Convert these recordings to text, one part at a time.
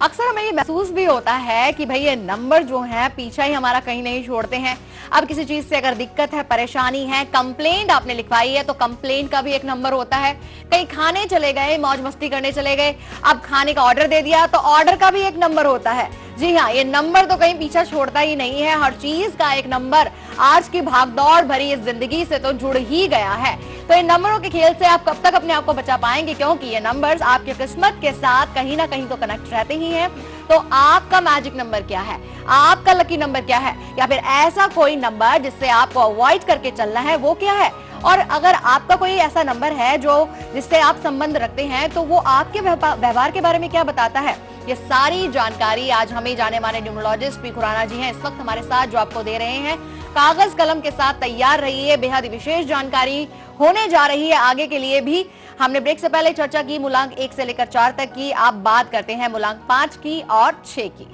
अक्सर हमें ये महसूस भी होता है कि भाई ये नंबर जो है पीछा ही हमारा कहीं नहीं छोड़ते हैं। अब किसी चीज से अगर दिक्कत है, परेशानी है, कंप्लेंट आपने लिखवाई है तो कंप्लेंट का भी एक नंबर होता है। कहीं खाने चले गए, मौज मस्ती करने चले गए, अब खाने का ऑर्डर दे दिया तो ऑर्डर का भी एक नंबर होता है। जी हाँ, ये नंबर तो कहीं पीछा छोड़ता ही नहीं है। हर चीज का एक नंबर आज की भागदौड़ भरी इस जिंदगी से तो जुड़ ही गया है। तो इन नंबरों के खेल से आप कब तक अपने आप को बचा पाएंगे, क्योंकि ये नंबर्स आपकी किस्मत के साथ कहीं ना कहीं तो कनेक्ट रहते ही हैं। तो आपका मैजिक नंबर क्या है, आपका लकी नंबर क्या है, या फिर ऐसा कोई नंबर जिससे आपको अवॉइड करके चलना है, वो क्या है? और अगर आपका कोई ऐसा नंबर है जो जिससे आप संबंध रखते हैं तो वो आपके व्यवहार के बारे में क्या बताता है? ये सारी जानकारी आज हमें जाने माने न्यूमरोलॉजिस्ट पी खुराना जी हैं इस वक्त हमारे साथ, जो आपको दे रहे हैं। कागज कलम के साथ तैयार रहिए, बेहद विशेष जानकारी होने जा रही है आगे के लिए भी। हमने ब्रेक से पहले चर्चा की मूलांक 1 से लेकर 4 तक की, आप बात करते हैं मूलांक 5 की और 6 की।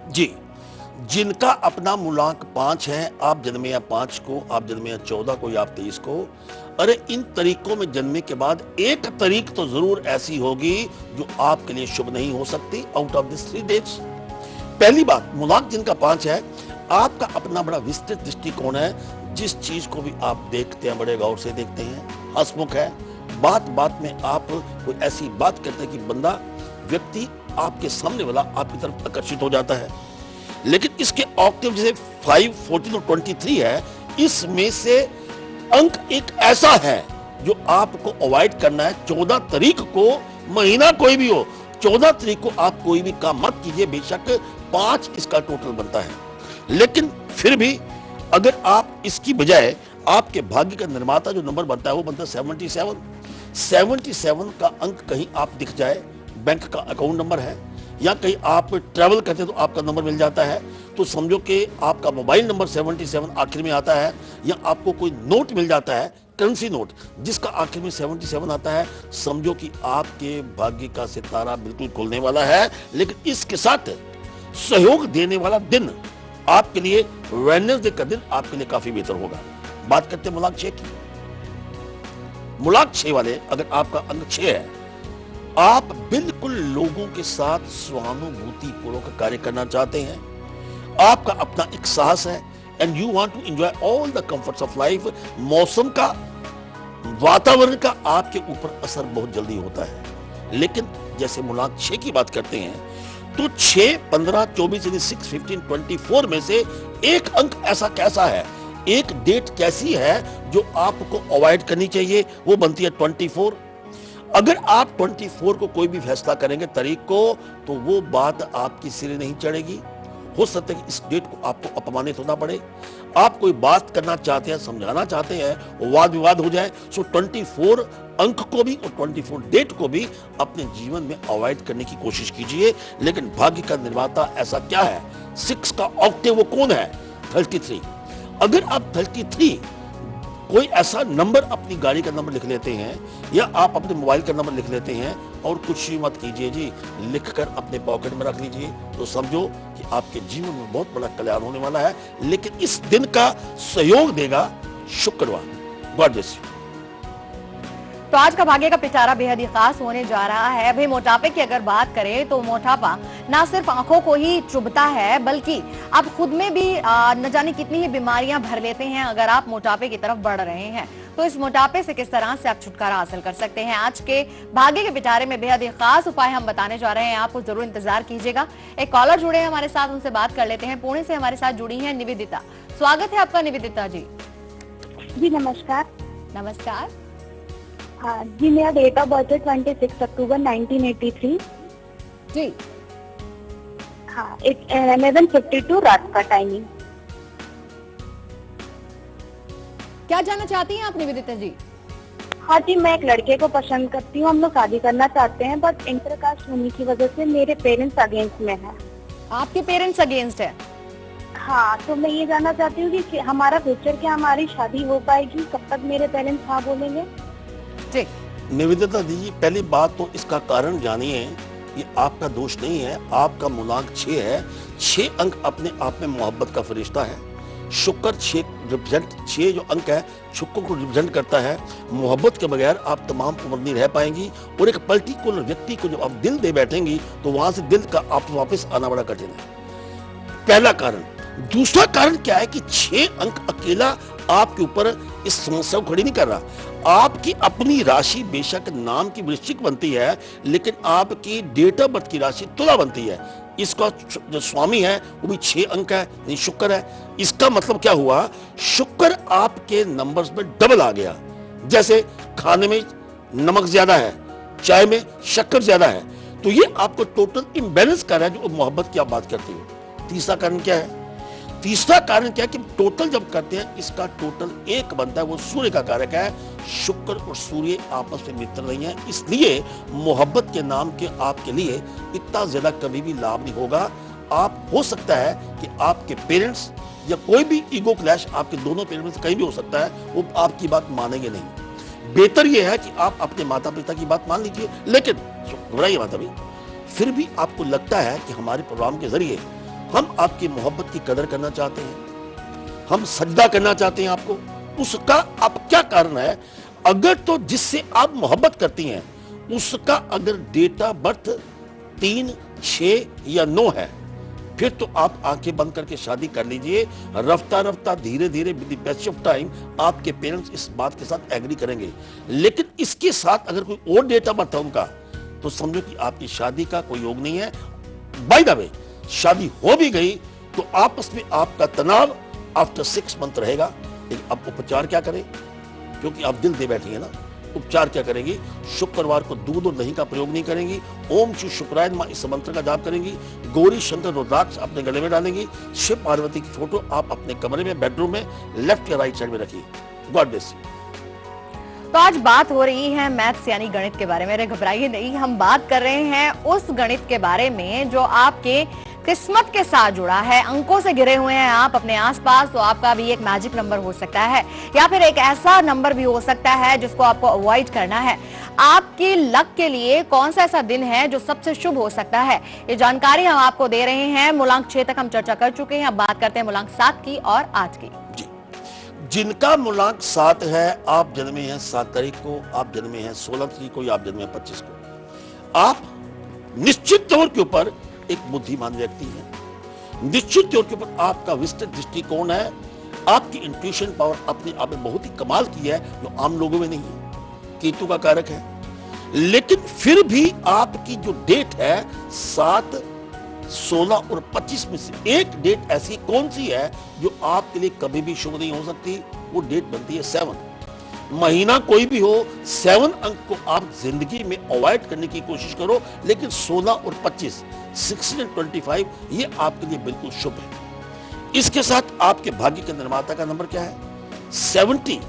जी, जिनका अपना मूलांक 5 है, आप जन्मे या 5 को, आप जन्मे या 14 को या आप 23 को, अरे इन तरीकों में जन्मे के बाद एक तारीख तो जरूर ऐसी होगी जो आपके लिए शुभ नहीं हो सकती आउट ऑफ दिस 3 डेट्स। पहली बात, मूलांक जिनका 5 है, आपका अपना बड़ा विस्तृत दृष्टिकोण है। जिस चीज को भी आप देखते हैं बड़े गौर से देखते हैं, हंसमुख है, बात बात में आप कोई ऐसी बात करते हैं कि बंदा, व्यक्ति, आपके सामने वाला आपकी तरफ आकर्षित हो जाता है। लेकिन इसके ऑक्टेव जैसे 5, 14 और 23 है, इसमें से अंक एक ऐसा है जो आपको अवॉइड करना है। 14 तारीख को, महीना कोई भी हो, 14 तारीख को आप कोई भी काम मत कीजिए। बेशक 5 इसका टोटल बनता है, लेकिन फिर भी अगर आप इसकी बजाय आपके भाग्य का निर्माता जो नंबर बनता है वो बनता है 77। 77 का अंक कहीं आप दिख जाए, बैंक का अकाउंट नंबर है, या कहीं आप ट्रैवल करते तो आपका नंबर मिल जाता है, तो समझो कि आपका मोबाइल नंबर 77 आखिर में आता है, या आपको कोई नोट मिल जाता है, करेंसी नोट, जिसका आखिर में 77 आता है, समझो कि आपके भाग्य का सितारा बिल्कुल खुलने वाला है। लेकिन इसके साथ सहयोग देने वाला दिन आपके लिए, वेडनेसडे का दिन आपके लिए काफी बेहतर होगा। बात करते हैं मूलांक 6 की। मूलांक 6 वाले, अगर आपका अंक 6 है, आप बिल्कुल लोगों के साथ सहानुभूति पूर्वक कार्य करना चाहते हैं। आपका अपना एक साहस है, and you want to enjoy all the comforts of life. मौसम का, वातावरण का आपके ऊपर असर बहुत जल्दी होता है। लेकिन जैसे मूलांक 6 की बात करते हैं तो 6, 15, 24 यानी 6, 15, 24 में से एक अंक ऐसा कैसा है, एक डेट कैसी है जो आपको अवॉइड करनी चाहिए, वो बनती है 24। अगर आप 24 को कोई भी फैसला करेंगे तारीख को, तो वो बात आपकी सिरे नहीं चढ़ेगी। हो सकता है कि इस डेट को आपको अपमानित होना पड़े। आप कोई बात करना चाहते हैं, समझाना चाहते हैं, वाद विवाद हो जाए। सो 24 अंक को भी और 24 डेट को भी अपने जीवन में अवॉइड करने की कोशिश कीजिए। लेकिन भाग्य का निर्माता ऐसा क्या है, 6 का ऑक्टेव वो कौन है, 33। अगर आप 33 कोई ऐसा नंबर, अपनी गाड़ी का नंबर लिख लेते हैं, या आप अपने मोबाइल का नंबर लिख लेते हैं, और कुछ ही मत कीजिए जी, लिखकर अपने पॉकेट में रख लीजिए, तो समझो कि आपके जीवन में बहुत बड़ा कल्याण होने वाला है। लेकिन इस दिन का सहयोग देगा शुक्रवार। God bless you. तो आज का भाग्य का पिटारा बेहद ही खास होने जा रहा है। भाई मोटापे की अगर बात करें तो मोटापा ना सिर्फ आंखों को ही चुभता है, बल्कि आप खुद में भी न जाने कितनी ही बीमारियां भर लेते हैं अगर आप मोटापे की तरफ बढ़ रहे हैं। तो इस मोटापे से किस तरह से आप छुटकारा हासिल कर सकते हैं, आज के भाग्य के पिटारे में बेहद ही खास उपाय हम बताने जा रहे हैं। आपको जरूर इंतजार कीजिएगा। एक कॉलर जुड़े हैं हमारे साथ, उनसे बात कर लेते हैं। पुणे से हमारे साथ जुड़ी है निवेदिता। स्वागत है आपका निवेदिता जी। जी नमस्कार। नमस्कार। हाँ जी, मेरा डेट ऑफ बर्थ है 26 अक्टूबर 1983। जी हाँ, 11:52 रात का टाइमिंग। क्या जानना चाहती हैं आप निवेदिता जी? हाँ जी, मैं एक लड़के को पसंद करती हूँ, हम लोग शादी करना चाहते हैं, बट इंटरकास्ट होने की वजह से मेरे पेरेंट्स अगेंस्ट में है। आपके पेरेंट्स अगेंस्ट है? हाँ, तो मैं ये जानना चाहती हूँ कि हमारा फ्यूचर, क्या हमारी शादी हो पाएगी, कब तक मेरे पेरेंट्स हाँ बोलेंगे? जी निवेदिता जी, पहली बात तो इसका कारण जानिए। ये आपका दोष नहीं है, आपका मूलांक 6 है। 6 अंक अपने आप में मोहब्बत का फरिश्ता है। शुक्र 6 जो अंक है शुक्र को रिप्रेजेंट करता है। मोहब्बत के बगैर आप तमाम उम्र नहीं रह पाएंगी और एक पर्टिकुलर व्यक्ति को जब आप दिल दे बैठेंगी तो वहां से दिल का आप वापस आना बड़ा कठिन है, पहला कारण। दूसरा कारण क्या है कि 6 अंक अकेला आपके ऊपर इस समस्या को खड़ी नहीं कर रहा। आपकी अपनी राशि बेशक नाम की वृश्चिक बनती है, लेकिन आपकी डेट ऑफ बर्थ की राशि तुला बनती है। इसका जो स्वामी है वो भी 6 अंक है, यानी शुक्र है। इसका मतलब क्या हुआ, शुक्र आपके नंबर्स में डबल आ गया। जैसे खाने में नमक ज्यादा है, चाय में शक्कर ज्यादा है, तो ये आपको टोटल इम्बैलेंस कर रहा है जो मोहब्बत की आप बात करते हो। तीसरा कारण क्या है, तीसरा कारण क्या है कि टोटल जब करते हैं इसका टोटल एक बनता है, वो सूर्य का कारक है। शुक्र और सूर्य आपस में मित्र नहीं है, इसलिए मोहब्बत के नाम के आपके लिए इतना ज्यादा कभी भी लाभ नहीं होगा। आप हो सकता है कि आपके पेरेंट्स या कोई भी ईगो क्लैश आपके दोनों पेरेंट्स कहीं भी हो सकता है, वो आपकी बात मानेंगे नहीं। बेहतर यह है कि आप अपने माता पिता की बात मान लीजिए, लेकिन घबराइए माता भी, फिर भी आपको लगता है कि हमारे प्रोग्राम के जरिए हम आपकी मोहब्बत की कदर करना चाहते हैं, हम सजदा करना चाहते हैं आपको, उसका आप क्या कारण है। अगर तो जिससे आप मोहब्बत करती हैं उसका अगर डेट ऑफ बर्थ 3, 6 या 9 है, फिर तो आप आंखें बंद करके शादी कर लीजिए। रफ्ता रफ्ता धीरे धीरे with the passage of time आपके पेरेंट्स इस बात के साथ एग्री करेंगे। लेकिन इसके साथ अगर कोई और डेट ऑफ बर्थ है उनका, तो समझो कि आपकी शादी का कोई योग नहीं है। बाय द वे, शादी हो भी गई तो आपस में आपका तनाव आफ्टर 6 मंथ रहेगा। लेकिन अब उपचार क्या करें, क्योंकि आप दिल दे बैठी है ना, उपचार क्या करेंगी, शुक्रवार को दूध और दही का प्रयोग नहीं करेंगी, ओम श्री शुक्राय नमः इस मंत्र का जाप करेंगी, गौरी शंकर रुद्राक्ष अपने गले में डालेंगी, शिव पार्वती की फोटो आप अपने कमरे में बेडरूम में लेफ्ट या राइट साइड में रखिए। God bless you. तो आज बात हो रही है मैथ्स यानी गणित के बारे में। अरे घबराइए नहीं, हम बात कर रहे हैं उस गणित के बारे में जो आपके किस्मत के साथ जुड़ा है। अंकों से घिरे हुए हैं आप अपने आसपास, तो आपका भी एक मैजिक नंबर हो सकता है या फिर एक ऐसा नंबर भी हो सकता है जिसको आपको अवॉइड करना है। आपकी लक के लिए कौन सा ऐसा दिन है जो सबसे शुभ हो सकता है, ये जानकारी हम आपको दे रहे हैं। मूलांक 6 तक हम चर्चा कर चुके हैं, अब बात करते हैं मूलांक 7 की और आज की। जिनका मूलांक 7 है, आप जन्मे हैं 7 तारीख को, आप जन्मे हैं 16 तारीख को या आप जन्मे हैं 25 को, आप निश्चित तौर के ऊपर एक बुद्धिमान व्यक्ति है। निश्चित तौर के ऊपर आपका विस्तृत दृष्टिकोण है, आपकी इंट्यूशन पावर अपने आप में बहुत ही कमाल की है जो आम लोगों में नहीं है। केतु का कारक है, लेकिन फिर भी आपकी जो डेट है 7, 16 और 25 में से एक डेट ऐसी कौन सी है जो आपके लिए कभी भी शुभ नहीं हो सकती, वो डेट बनती है 7। महीना कोई भी हो, 7 अंक को आप जिंदगी में अवॉइड करने की कोशिश करो, लेकिन 16 और 25, 16 और 25 ये आपके लिए बिल्कुल शुभ है। इसके साथ आपके भाग्य के निर्माता का नंबर क्या है, 70।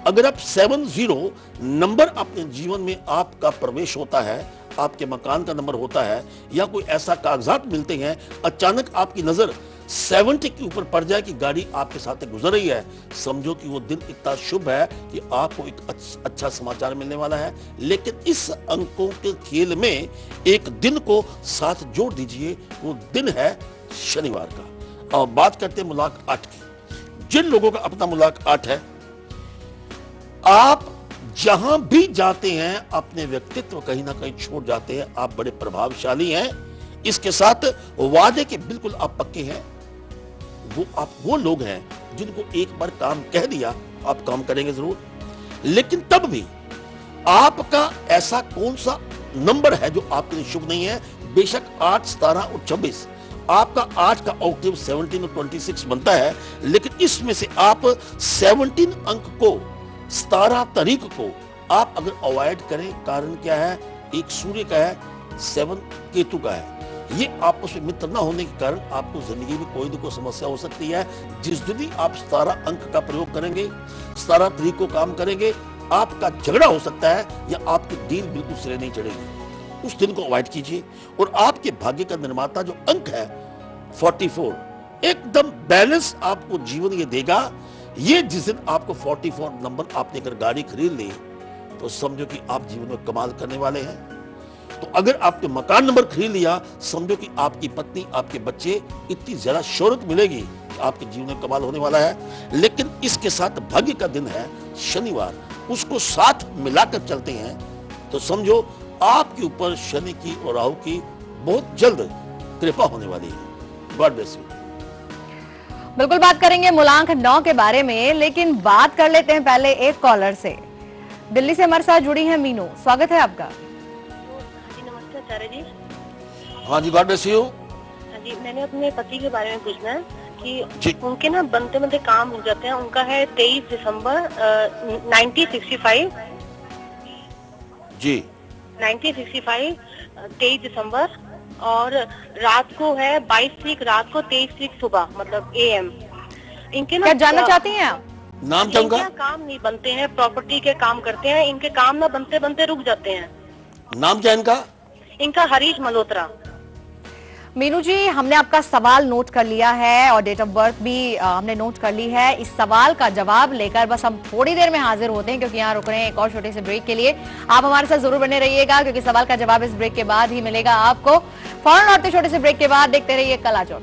अगर आप 70 नंबर अपने जीवन में आपका प्रवेश होता है, आपके मकान का नंबर होता है, या कोई ऐसा कागजात मिलते हैं, अचानक आपकी नजर 70 के ऊपर पड़ जाए कि गाड़ी आपके साथ गुजर रही है, समझो कि वो दिन इतना शुभ है कि आपको एक अच्छा समाचार मिलने वाला है। लेकिन इस अंकों के खेल में एक दिन को साथ जोड़ दीजिए, वो दिन है शनिवार का। और बात करते हैं मूलांक 8 की। जिन लोगों का अपना मूलांक 8 है, आप जहां भी जाते हैं अपने व्यक्तित्व कहीं ना कहीं छोड़ जाते हैं, आप बड़े प्रभावशाली हैं। इसके साथ वादे के बिल्कुल आप पक्के हैं। वो लोग हैं जिनको एक बार काम कह दिया आप काम करेंगे जरूर। लेकिन तब भी आपका ऐसा कौन सा नंबर है जो आपके लिए शुभ नहीं है। बेशक 8, 17 और 26, आपका 8 का ऑक्टेव 17 और 26 बनता है, लेकिन इसमें से आप 17 अंक को 17 तारीख को आप अगर अवॉइड करें, कारण क्या है, एक सूर्य का है, 7 केतु का है। ये आपस में मित्र न होने के कारण आपको जिंदगी में कोई न कोई समस्या हो सकती है। जिस दिन भी आप 17 अंक का प्रयोग करेंगे, 17 तारीख को काम करेंगे, आपका झगड़ा हो सकता है या आपकी डील बिल्कुल सिरे नहीं चढ़ेगी। उस दिन को अवॉइड कीजिए। और आपके भाग्य का निर्माता जो अंक है 44, एकदम बैलेंस आपको जीवन ये देगा। ये जिस दिन आपको 44 नंबर आपने अगर गाड़ी खरीद ली, तो समझो कि आप जीवन में कमाल करने वाले हैं। तो अगर आपने मकान नंबर खरीद लिया, समझो कि आपकी पत्नी, आपके बच्चे, इतनी ज्यादा शोहरत मिलेगी आपके जीवन में कमाल होने वाला है। लेकिन इसके साथ भाग्य का दिन है शनिवार, उसको साथ मिलाकर चलते हैं तो समझो आपके ऊपर शनि की और राहु की बहुत जल्द कृपा होने वाली है। God bless you. बिल्कुल बात करेंगे मूलांक 9 के बारे में, लेकिन बात कर लेते हैं पहले एक कॉलर से। दिल्ली से हमारे साथ जुड़ी है मीनू, स्वागत है आपका। जी नमस्ते आचार्य जी। हाँ जी, गॉड ब्लेस यू। हाँ जी, मैंने अपने पति के बारे में पूछना है जी। कि उनके ना बनते बनते काम हो जाते हैं। उनका है 23 दिसंबर 1965 जी 1965 23 दिसंबर, और रात को है 22 तारीख रात को, 23 तारीख सुबह मतलब AM। इनके ना क्या जानना चाहती हैं आप? नाम क्या उनका? इनके काम नहीं बनते हैं, प्रॉपर्टी के काम करते हैं। इनके काम ना बनते बनते रुक जाते हैं। नाम क्या इनका? इनका हरीश मल्होत्रा। मीनू जी, हमने आपका सवाल नोट कर लिया है और डेट ऑफ बर्थ भी हमने नोट कर ली है। इस सवाल का जवाब लेकर बस हम थोड़ी देर में हाजिर होते हैं, क्योंकि यहाँ रुक रहे हैं एक और छोटे से ब्रेक के लिए। आप हमारे साथ जरूर बने रहिएगा, क्योंकि सवाल का जवाब इस ब्रेक के बाद ही मिलेगा आपको। फौरन लौटते छोटे से ब्रेक के बाद देखते रहिए कल आज और।